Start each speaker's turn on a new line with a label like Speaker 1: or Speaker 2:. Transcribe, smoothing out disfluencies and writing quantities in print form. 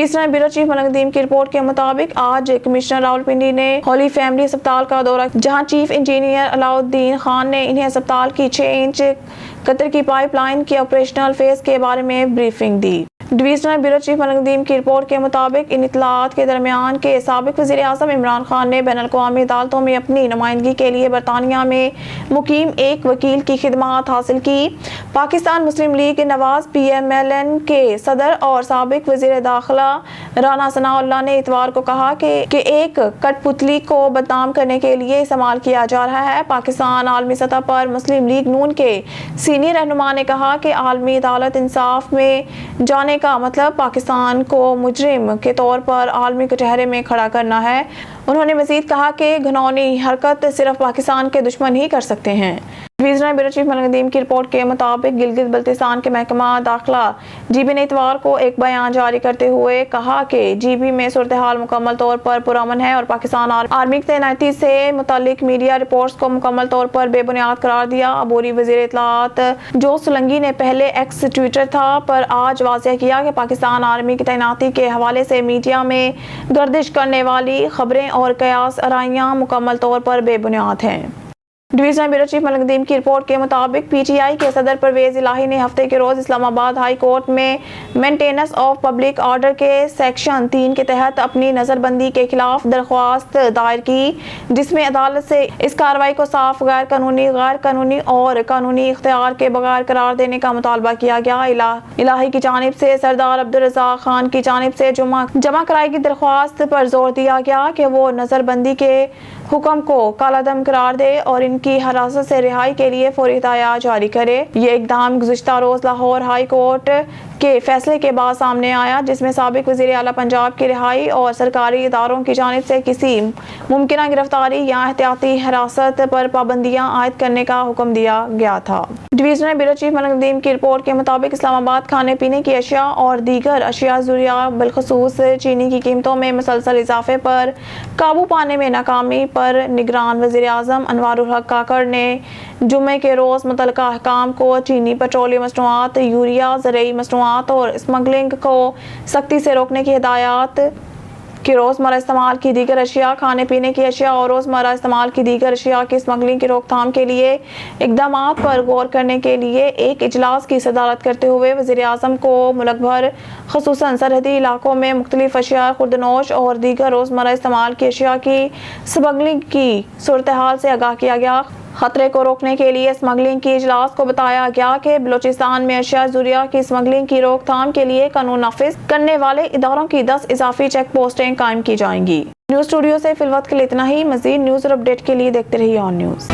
Speaker 1: Divisional bureau chief Malik Nadeem की report के मुताबिक आज कमिश्नर रावलपिंडी ने होली फैमिली अस्पताल का दौरा, जहां चीफ इंजीनियर अलाउद्दीन खान ने इन्हें अस्पताल की 6 इंच कतर की पाइपलाइन के ऑपरेशनल फेज के बारे में ब्रीफिंग दी। Divisional bureau chief Malik Nadeem की रिपोर्ट के मुताबिक इन इत्तलात के दरमियान के साबिक वज़ीर आज़म इमरान खान ने बैनुल अक़वामी अदालतों में अपनी नुमाइंदगी के लिए बरतानिया में मुकीम एक वकील की खिदमात हासिल की। पाकिस्तान मुस्लिम लीग नवाज PMLN के सदर और साबिक वज़ीर दाखिला राना सनाउल्लाह ने इतवार को कहा कि एक कठपुतली को बदनाम करने के लिए इस्तेमाल किया जा रहा है। पाकिस्तान आलमी सतह पर मुस्लिम लीग नून के सीनियर रहनुमा ने कहा कि आलमी अदालत इंसाफ में जाने का मतलब पाकिस्तान को मुजरिम के तौर पर आलमी कचहरे में खड़ा करना है। उन्होंने मजीद कहा कि घिनौनी हरकत सिर्फ पाकिस्तान के दुश्मन ही कर सकते हैं। Divisional bureau chief Malik Nadeem की रिपोर्ट के मुताबिक गिलगित बल्तिस्तान के महकमा दाखिला GB ने इतवार को एक बयान जारी करते हुए कहा कि GB में सूरत हाल मुकम्मल तौर पर पुरअमन है और पाकिस्तान आर्मी की तैनाती से मुतालिक मीडिया रिपोर्ट्स को मुकम्मल तौर पर बेबुनियाद करार दिया। अबूरी वज़ीर इत्तलात जो सोलंकी ने पहले एक्स ट्विटर था पर आज वाज़ेह किया कि पाकिस्तान आर्मी की तैनाती के हवाले से मीडिया में गर्दिश करने वाली खबरें और कयास आराइयां मुकम्मल तौर पर बेबुनियाद हैं। Divisional bureau chief Malik Nadeem की रिपोर्ट के मुताबिक PTI के सदर परवेज इलाही ने हफ्ते के रोज इस्लामाबाद हाई कोर्ट में मेंटेनेंस ऑफ पब्लिक ऑर्डर के सेक्शन 3 के तहत अपनी नजरबंदी के खिलाफ दरख्वास्त दायर की, जिसमें अदालत से इस कार्रवाई को साफ गैर कानूनी और कानूनी इख्तियार के बगैर करार देने का मुतालबा किया गया। इलाही की जानिब से सरदार अब्दुल रज़ाक खान की जानिब से जमा कराई गई दरख्वास्त पर जोर दिया गया कि वो नजरबंदी के हुक्म को कालादम करार दे और इनकी हिरासत से रिहाई के लिए फौरी हिदायत जारी करे। ये इकदाम गुज़िश्ता रोज लाहौर हाई कोर्ट के फैसले के बाद सामने आया, जिसमें साबिक वज़ीर आला पंजाब की रिहाई और सरकारी इदारों की जानिब से किसी मुमकिन गिरफ्तारी या एहतियाती हिरासत पर पाबंदियां आयद करने का हुक्म दिया गया था। Divisional bureau chief Malik Nadeem की रिपोर्ट के मुताबिक इस्लामाबाद खाने पीने की अशिया और दीगर अशिया ज़ुरिया बिलखसूस चीनी की कीमतों में मुसलसल इजाफे पर काबू पाने में नाकामी पर निगरान वज़ीर आज़म अनवारुल हक काकड़ ने जुम्मे के रोज़ मुतल्लिका अहकाम को चीनी, पेट्रोलियम मसनूआत, यूरिया, ज़रूरी मसनूआत और स्मगलिंग को सख्ती से रोकने की हिदायत कि रोज़मर्रा इस्तेमाल की दीगर अशिया, खाने पीने की अशिया और रोज़मर्रा इस्तेमाल की दीगर अशिया की स्मगलिंग की रोकथाम के लिए इक़दामात पर गौर करने के लिए एक इजलास की सदारत करते हुए वज़ीर आज़म को मुल्क भर ख़ुसूसन सरहदी इलाकों में मुख्तलिफ अशिया, खुर्दनोश और दीगर रोज़मर्रा इस्तेमाल की अशिया की स्मगलिंग की सूरत हाल से आगाह किया गया। खतरे को रोकने के लिए स्मगलिंग की इजलास को बताया गया कि बलूचिस्तान में अशिया ज़ुरिया की स्मगलिंग की रोकथाम के लिए कानून नाफिज करने वाले इदारों की 10 इजाफी चेक पोस्टें कायम की जाएंगी। न्यूज़ स्टूडियो से फिलवक्त के लिए इतना ही। मज़ीद न्यूज़ और अपडेट के लिए देखते रहिए ऑन न्यूज़।